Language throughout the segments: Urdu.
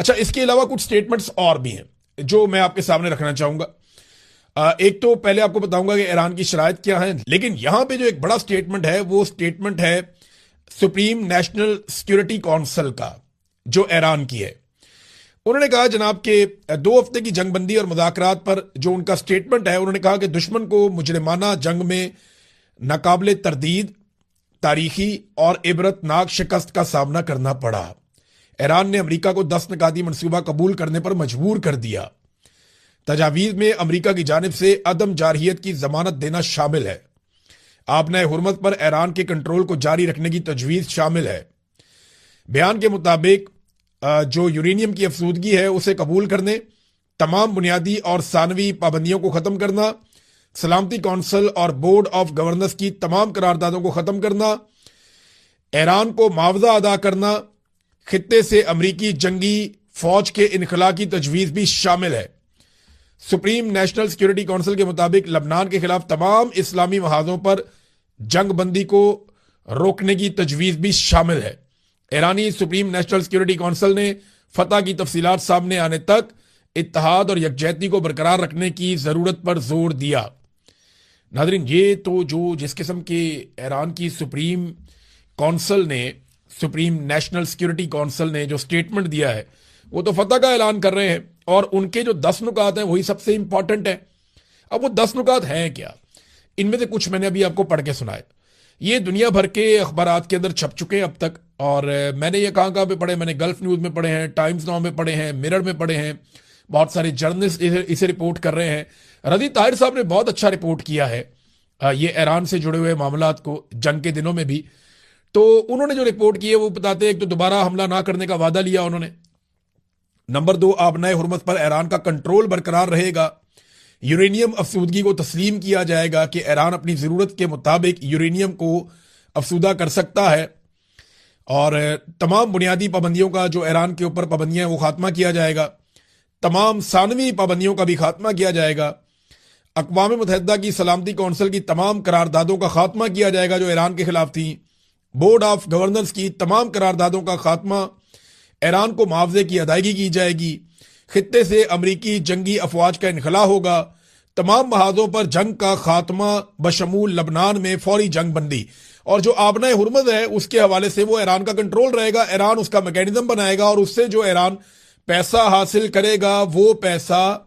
اچھا، اس کے علاوہ کچھ سٹیٹمنٹس اور بھی ہیں جو میں آپ کے سامنے رکھنا چاہوں گا. ایک تو پہلے آپ کو بتاؤں گا کہ ایران کی شرائط کیا ہیں، لیکن یہاں پہ جو ایک بڑا سٹیٹمنٹ ہے وہ سٹیٹمنٹ ہے سپریم نیشنل سیکورٹی کونسل کا، جو ایران کی ہے. انہوں نے کہا جناب کہ 2 ہفتے کی جنگ بندی اور مذاکرات پر جو ان کا سٹیٹمنٹ ہے، انہوں نے کہا کہ دشمن کو مجرمانہ جنگ میں ناقابل تردید، تاریخی اور عبرت ناک شکست کا سامنا کرنا پڑا. ایران نے امریکہ کو 10 نکاتی منصوبہ قبول کرنے پر مجبور کر دیا. تجاویز میں امریکہ کی جانب سے عدم جارحیت کی ضمانت دینا شامل ہے. آبنائے حرمت پر ایران کے کنٹرول کو جاری رکھنے کی تجویز شامل ہے. بیان کے مطابق جو یورینیم کی افزودگی ہے اسے قبول کرنے، تمام بنیادی اور ثانوی پابندیوں کو ختم کرنا، سلامتی کونسل اور بورڈ آف گورنرز کی تمام قراردادوں کو ختم کرنا، ایران کو معاوضہ ادا کرنا، خطے سے امریکی جنگی فوج کے انخلاء کی تجویز بھی شامل ہے. سپریم نیشنل سیکورٹی کونسل کے مطابق لبنان کے خلاف تمام اسلامی محاذوں پر جنگ بندی کو روکنے کی تجویز بھی شامل ہے. ایرانی سپریم نیشنل سیکورٹی کونسل نے فتح کی تفصیلات سامنے آنے تک اتحاد اور یکجہتی کو برقرار رکھنے کی ضرورت پر زور دیا. ناظرین، یہ تو جس قسم کے ایران کی سپریم کونسل نے، سپریم نیشنل سیکورٹی کونسل نے جو سٹیٹمنٹ دیا ہے، وہ تو فتح کا اعلان کر رہے ہیں، اور ان کے جو 10 نکات ہیں وہی سب سے امپورٹنٹ ہیں. اب وہ 10 نکات ہیں کیا؟ ان میں سے کچھ میں نے ابھی آپ کو پڑھ کے سنائے. یہ دنیا بھر کے اخبارات کے اندر چھپ چکے ہیں اب تک، اور میں نے یہ کہاں پہ پڑھے؟ میں نے گلف نیوز میں پڑھے ہیں، ٹائمز ناؤ میں پڑھے ہیں، مرر میں پڑھے ہیں. بہت سارے جرنلسٹ اسے رپورٹ کر رہے ہیں. رضی طاہر صاحب نے بہت اچھا رپورٹ کیا ہے یہ ایران سے جڑے ہوئے معاملات کو جنگ کے دنوں میں بھی. تو انہوں نے جو رپورٹ کی ہے وہ بتاتے ہیں، ایک تو دوبارہ حملہ نہ کرنے کا وعدہ لیا انہوں نے. نمبر 2، آبنائے حرمت پر ایران کا کنٹرول برقرار رہے گا. یورینیم افسودگی کو تسلیم کیا جائے گا کہ ایران اپنی ضرورت کے مطابق یورینیم کو افسودہ کر سکتا ہے، اور تمام بنیادی پابندیوں کا جو ایران کے اوپر پابندیاں ہیں وہ خاتمہ کیا جائے گا. تمام ثانوی پابندیوں کا بھی خاتمہ کیا جائے گا. اقوام متحدہ کی سلامتی کونسل کی تمام قراردادوں کا خاتمہ کیا جائے گا جو ایران کے خلاف تھیں. بورڈ آف گورنرز کی تمام قراردادوں کا خاتمہ، ایران کو معاوضے کی ادائیگی کی جائے گی. خطے سے امریکی جنگی افواج کا انخلاء ہوگا. تمام محاذوں پر جنگ کا خاتمہ بشمول لبنان میں فوری جنگ بندی، اور جو آبنائے حرمت ہے اس کے حوالے سے وہ ایران کا کنٹرول رہے گا. ایران اس کا میکینزم بنائے گا، اور اس سے جو ایران پیسہ حاصل کرے گا وہ پیسہ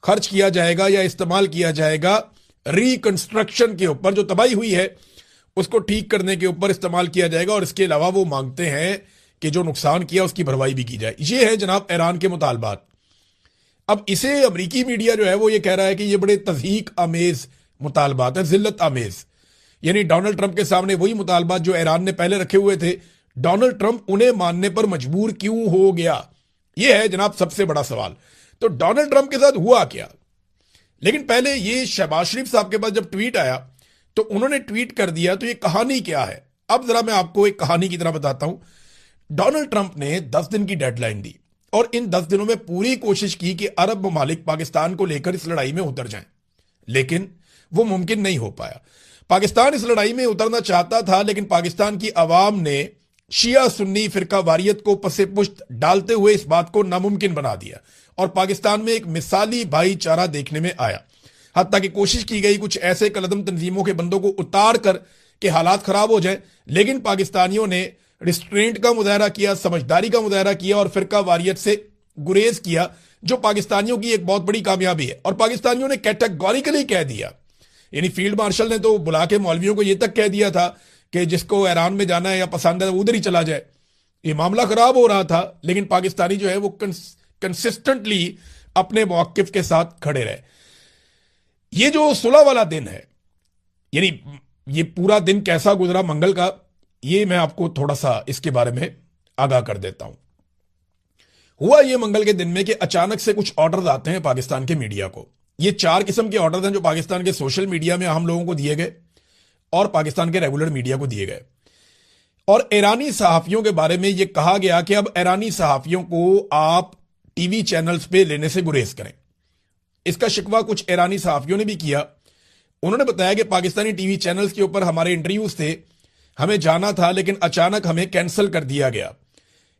خرچ کیا جائے گا یا استعمال کیا جائے گا ریکنسٹرکشن کے اوپر. جو تباہی ہوئی ہے اس کو ٹھیک کرنے کے اوپر استعمال کیا جائے گا. اور اس کے علاوہ وہ مانگتے ہیں کہ جو نقصان کیا اس کی بھرپائی بھی کی جائے. یہ ہے جناب ایران کے مطالبات. اب اسے امریکی میڈیا جو ہے وہ یہ کہہ رہا ہے کہ یہ بڑے تضحیک آمیز مطالبات ہیں، ذلت آمیز. یعنی ڈونلڈ ٹرمپ کے سامنے وہی مطالبات جو ایران نے پہلے رکھے ہوئے تھے، ڈونلڈ ٹرمپ انہیں ماننے پر مجبور کیوں ہو گیا؟ یہ ہے جناب سب سے بڑا سوال. تو ڈونلڈ ٹرمپ کے ساتھ ہوا کیا؟ لیکن پہلے یہ شہباز شریف صاحب کے پاس جب ٹویٹ آیا تو انہوں نے ٹویٹ کر دیا. تو یہ کہانی کیا ہے؟ اب ذرا میں آپ کو ایک کہانی کی طرح بتاتا ہوں. ڈونلڈ ٹرمپ نے 10 دن کی ڈیڈ لائن دی، اور ان 10 دنوں میں پوری کوشش کی کہ عرب ممالک پاکستان کو لے کر اس لڑائی میں اتر جائیں، لیکن وہ ممکن نہیں ہو پایا. پاکستان اس لڑائی میں اترنا چاہتا تھا، لیکن پاکستان کی عوام نے شیعہ سنی فرقہ واریت کو پس پشت ڈالتے ہوئے اس بات کو ناممکن بنا دیا، اور پاکستان میں ایک مثالی بھائی چارہ دیکھنے میں آیا. حتیٰ کہ کوشش کی گئی کچھ ایسے کلعدم تنظیموں کے بندوں کو اتار کر کہ حالات خراب ہو جائیں، لیکن پاکستانیوں نے ریسٹرینٹ کا مظاہرہ کیا، سمجھداری کا مظاہرہ کیا، اور فرقہ واریت سے گریز کیا، جو پاکستانیوں کی ایک بہت بڑی کامیابی ہے. اور پاکستانیوں نے کیٹیگوریکلی کہہ دیا، یعنی فیلڈ مارشل نے تو بلا کے مولویوں کو یہ تک کہہ دیا تھا کہ جس کو ایران میں جانا ہے یا پسند ہے وہ ادھر ہی چلا جائے. یہ معاملہ خراب ہو رہا تھا، لیکن پاکستانی جو ہے وہ کنسسٹنٹلی اپنے موقف کے ساتھ کھڑے رہے. یہ جو صلح والا دن ہے، یعنی یہ پورا دن کیسا گزرا منگل کا، یہ میں آپ کو تھوڑا سا اس کے بارے میں آگاہ کر دیتا ہوں. ہوا یہ منگل کے دن میں کہ اچانک سے کچھ آرڈرز آتے ہیں پاکستان کے میڈیا کو. یہ 4 قسم کے آرڈرز ہیں جو پاکستان کے سوشل میڈیا میں عام لوگوں کو دیے گئے اور پاکستان کے ریگولر میڈیا کو دیے گئے. اور ایرانی صحافیوں کے بارے میں یہ کہا گیا کہ اب ایرانی صحافیوں کو آپ ٹی وی چینلز پہ لینے سے گریز کریں. اس کا شکوہ کچھ ایرانی صحافیوں نے بھی کیا. انہوں نے بتایا کہ پاکستانی ٹی وی چینلز کے اوپر ہمارے انٹرویوز تھے، ہمیں جانا تھا، لیکن اچانک ہمیں کینسل کر دیا گیا.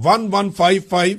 1155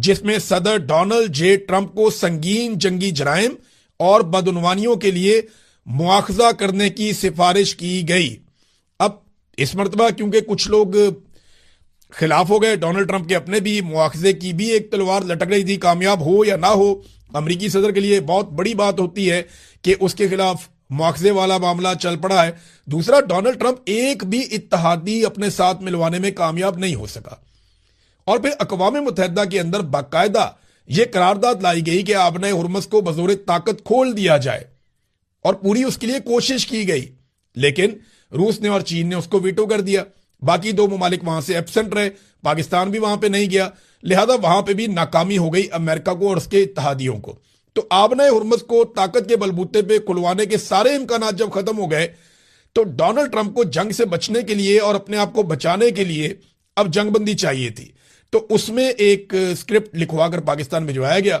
جس میں صدر ڈونلڈ جے ٹرمپ کو سنگین جنگی جرائم اور بدعنوانیوں کے لیے مواخذہ کرنے کی سفارش کی گئی۔ اب اس مرتبہ کیونکہ کچھ لوگ خلاف ہو گئے، ڈونلڈ ٹرمپ کے اپنے بھی مواخذے کی بھی ایک تلوار لٹک رہی تھی، کامیاب ہو یا نہ ہو امریکی صدر کے لیے بہت بڑی بات ہوتی ہے کہ اس کے خلاف مواخذے والا معاملہ چل پڑا ہے۔ دوسرا، ڈونلڈ ٹرمپ ایک بھی اتحادی اپنے ساتھ ملوانے میں کامیاب نہیں ہو سکا، اور پھر اقوام متحدہ کے اندر باقاعدہ یہ قرارداد لائی گئی کہ آبنہ ہرمز کو بزور طاقت کھول دیا جائے، اور پوری اس کے لیے کوشش کی گئی، لیکن روس نے اور چین نے اس کو ویٹو کر دیا۔ باقی دو ممالک وہاں سے ایبسنٹ رہے، پاکستان بھی وہاں پہ نہیں گیا، لہذا وہاں پہ بھی ناکامی ہو گئی امریکہ کو اور اس کے اتحادیوں کو۔ تو آبنہ ہرمز کو طاقت کے بلبوتے پہ کھلوانے کے سارے امکانات جب ختم ہو گئے تو ڈونلڈ ٹرمپ کو جنگ سے بچنے کے لیے اور اپنے آپ کو بچانے کے لیے اب جنگ بندی چاہیے تھی۔ تو اس میں ایک اسکرپٹ لکھوا کر پاکستان بھجوایا گیا۔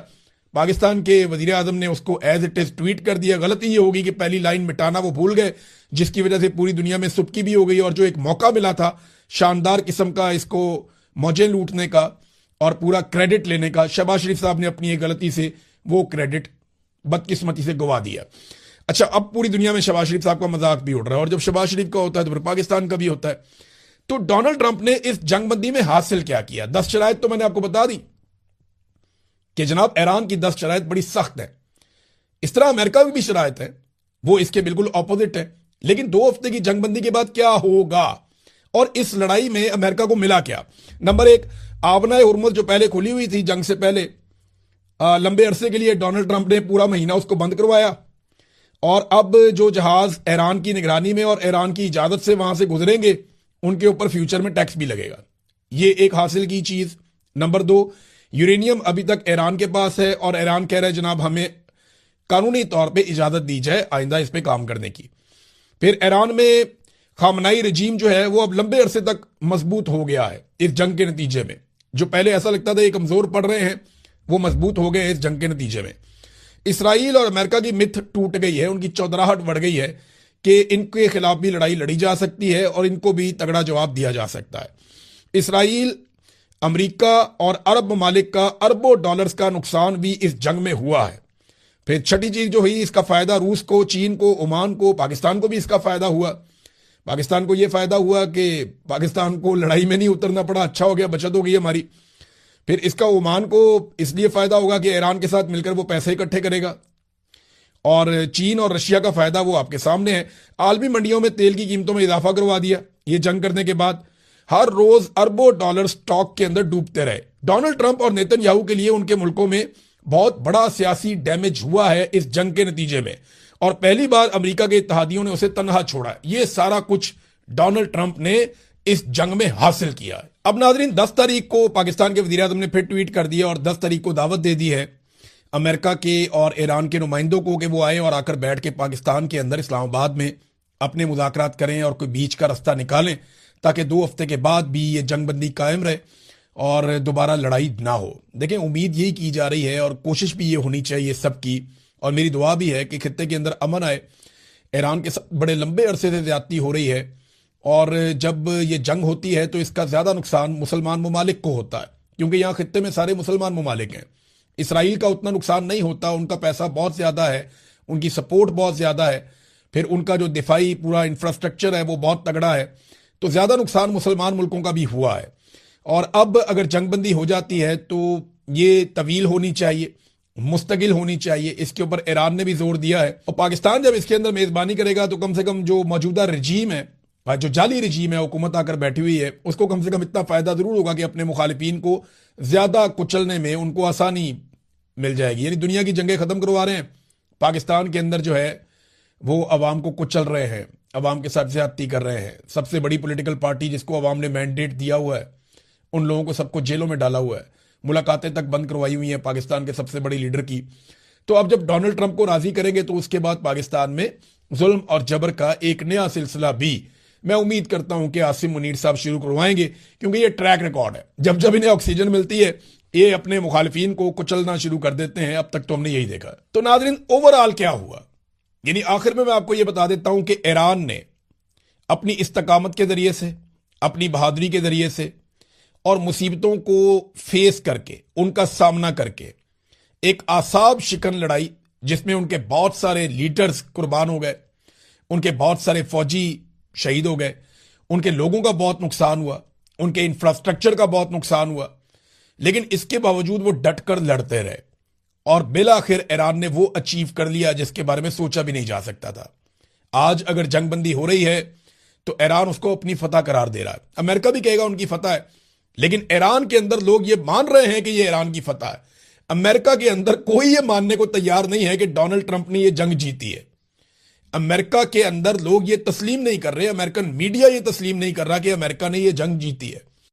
پاکستان کے وزیر اعظم نے اس کو ایز اٹ از ٹویٹ کر دیا۔ غلطی یہ ہوگی کہ پہلی لائن مٹانا وہ بھول گئے، جس کی وجہ سے پوری دنیا میں سبکی بھی ہو گئی، اور جو ایک موقع ملا تھا شاندار قسم کا اس کو موجیں لوٹنے کا اور پورا کریڈٹ لینے کا، شہباز شریف صاحب نے اپنی ایک غلطی سے وہ کریڈٹ بدقسمتی سے گوا دیا۔ اچھا، اب پوری دنیا میں شہباز شریف صاحب کا مذاق بھی اٹھ رہا ہے، اور جب شہباز شریف کا ہوتا ہے تو پھر پاکستان کا بھی ہوتا ہے۔ تو ڈونلڈ ٹرمپ نے اس جنگ بندی میں حاصل کیا کیا؟ 10 شرائط تو میں نے آپ کو بتا دی کہ جناب ایران کی 10 شرائط بڑی سخت ہیں، اس طرح امریکہ کی بھی شرائط ہیں، وہ اس کے بالکل اپوزٹ ہیں۔ لیکن 2 ہفتے کی جنگ بندی کے بعد کیا ہوگا، اور اس لڑائی میں امریکہ کو ملا کیا؟ نمبر 1، آبنہ ہرمز جو پہلے کھلی ہوئی تھی جنگ سے پہلے، لمبے عرصے کے لیے ڈونلڈ ٹرمپ نے پورا مہینہ اس کو بند کروایا، اور اب جو جہاز ایران کی نگرانی میں اور ایران کی اجازت سے وہاں سے گزریں گے ان کے اوپر فیوچر میں ٹیکس بھی لگے گا۔ یہ ایک حاصل کی چیز۔ نمبر 2، یورینیم ابھی تک ایران کے پاس ہے، اور ایران کہہ رہا ہے جناب ہمیں قانونی طور پہ اجازت دی جائے آئندہ اس پہ کام کرنے کی۔ پھر ایران میں خامنائی رجیم جو ہے وہ اب لمبے عرصے تک مضبوط ہو گیا ہے اس جنگ کے نتیجے میں، جو پہلے ایسا لگتا تھا یہ کمزور پڑ رہے ہیں، وہ مضبوط ہو گئے اس جنگ کے نتیجے میں۔ اسرائیل اور امریکہ کی متھ ٹوٹ گئی ہے، ان کی چودراہٹ بڑھ گئی ہے کہ ان کے خلاف بھی لڑائی لڑی جا سکتی ہے اور ان کو بھی تگڑا جواب دیا جا سکتا ہے۔ اسرائیل، امریکہ اور عرب ممالک کا اربوں ڈالرز کا نقصان بھی اس جنگ میں ہوا ہے۔ پھر چھٹی چیز جو ہوئی، اس کا فائدہ روس کو، چین کو، عمان کو، پاکستان کو بھی اس کا فائدہ ہوا۔ پاکستان کو یہ فائدہ ہوا کہ پاکستان کو لڑائی میں نہیں اترنا پڑا، اچھا ہو گیا، بچت ہو گئی ہماری۔ پھر اس کا عمان کو اس لیے فائدہ ہوگا کہ ایران کے ساتھ مل کر وہ پیسے اکٹھے کرے گا، اور چین اور رشیا کا فائدہ وہ آپ کے سامنے ہے۔ عالمی منڈیوں میں تیل کی قیمتوں میں اضافہ کروا دیا یہ جنگ کرنے کے بعد، ہر روز اربوں ڈالر سٹاک کے اندر ڈوبتے رہے۔ ڈونلڈ ٹرمپ اور نیتن یاہو کے لیے ان کے ملکوں میں بہت بڑا سیاسی ڈیمیج ہوا ہے اس جنگ کے نتیجے میں، اور پہلی بار امریکہ کے اتحادیوں نے اسے تنہا چھوڑا ہے۔ یہ سارا کچھ ڈونلڈ ٹرمپ نے اس جنگ میں حاصل کیا ہے۔ اب ناظرین، 10 تاریخ کو پاکستان کے وزیر اعظم نے پھر ٹویٹ کر دیا اور 10 تاریخ کو دعوت دے دی ہے امریکہ کے اور ایران کے نمائندوں کو کہ وہ آئیں اور آ کر بیٹھ کے پاکستان کے اندر اسلام آباد میں اپنے مذاکرات کریں اور کوئی بیچ کا رستہ نکالیں، تاکہ 2 ہفتے کے بعد بھی یہ جنگ بندی قائم رہے اور دوبارہ لڑائی نہ ہو۔ دیکھیں، امید یہی کی جا رہی ہے اور کوشش بھی یہ ہونی چاہیے سب کی، اور میری دعا بھی ہے کہ خطے کے اندر امن آئے۔ ایران کے ساتھ بڑے لمبے عرصے سے زیادتی ہو رہی ہے، اور جب یہ جنگ ہوتی ہے تو اس کا زیادہ نقصان مسلمان ممالک کو ہوتا ہے، کیونکہ یہاں خطے میں سارے مسلمان ممالک ہیں۔ اسرائیل کا اتنا نقصان نہیں ہوتا، ان کا پیسہ بہت زیادہ ہے، ان کی سپورٹ بہت زیادہ ہے، پھر ان کا جو دفاعی پورا انفراسٹرکچر ہے وہ بہت تگڑا ہے، تو زیادہ نقصان مسلمان ملکوں کا بھی ہوا ہے۔ اور اب اگر جنگ بندی ہو جاتی ہے تو یہ طویل ہونی چاہیے، مستقل ہونی چاہیے، اس کے اوپر ایران نے بھی زور دیا ہے، اور پاکستان جب اس کے اندر میزبانی کرے گا تو کم سے کم جو موجودہ رجیم ہے، جو جعلی رجیم ہے، حکومت آ کر بیٹھی ہوئی ہے، اس کو کم سے کم اتنا فائدہ ضرور ہوگا کہ اپنے مخالفین کو زیادہ کچلنے میں ان کو آسانی مل جائے گی۔ یعنی دنیا کی جنگیں ختم کروا رہے ہیں، پاکستان کے اندر جو ہے وہ عوام کو کچل رہے ہیں، عوام کے ساتھ زیادتی کر رہے ہیں۔ سب سے بڑی پولیٹیکل پارٹی جس کو عوام نے مینڈیٹ دیا ہوا ہے، ان لوگوں کو سب کو جیلوں میں ڈالا ہوا ہے، ملاقاتیں تک بند کروائی ہوئی ہیں پاکستان کے سب سے بڑی لیڈر کی۔ تو اب جب ڈونلڈ ٹرمپ کو راضی کریں گے تو اس کے بعد پاکستان میں ظلم اور جبر کا ایک نیا سلسلہ بھی میں امید کرتا ہوں کہ عاصم منیر صاحب شروع کروائیں گے، کیونکہ یہ ٹریک ریکارڈ ہے، جب جب انہیں آکسیجن ملتی ہے یہ اپنے مخالفین کو کچلنا شروع کر دیتے ہیں۔ اب تک تو ہم نے یہی دیکھا۔ تو ناظرین، اوورآل کیا ہوا؟ یعنی آخر میں آپ کو یہ بتا دیتا ہوں کہ ایران نے اپنی استقامت کے ذریعے سے، اپنی بہادری کے ذریعے سے اور مصیبتوں کو فیس کر کے، ان کا سامنا کر کے، ایک اعصاب شکن لڑائی جس میں ان کے بہت سارے لیڈرز قربان ہو گئے، ان کے بہت سارے فوجی شہید ہو گئے، ان کے لوگوں کا بہت نقصان ہوا، ان کے انفراسٹرکچر کا بہت نقصان ہوا، لیکن اس کے باوجود وہ ڈٹ کر لڑتے رہے اور بالآخر ایران نے وہ اچیو کر لیا جس کے بارے میں سوچا بھی نہیں جا سکتا تھا۔ آج اگر جنگ بندی ہو رہی ہے تو ایران اس کو اپنی فتح قرار دے رہا ہے، امریکہ بھی کہے گا ان کی فتح ہے، لیکن ایران کے اندر لوگ یہ مان رہے ہیں کہ یہ ایران کی فتح ہے۔ امریکہ کے اندر کوئی یہ ماننے کو تیار نہیں ہے کہ ڈونلڈ ٹرمپ نے یہ جنگ جیتی ہے۔ امریکہ کے اندر لوگ یہ تسلیم نہیں کر رہے، امریکن میڈیا یہ تسلیم نہیں کر رہا کہ امریکہ نے یہ جنگ جیتی ہے۔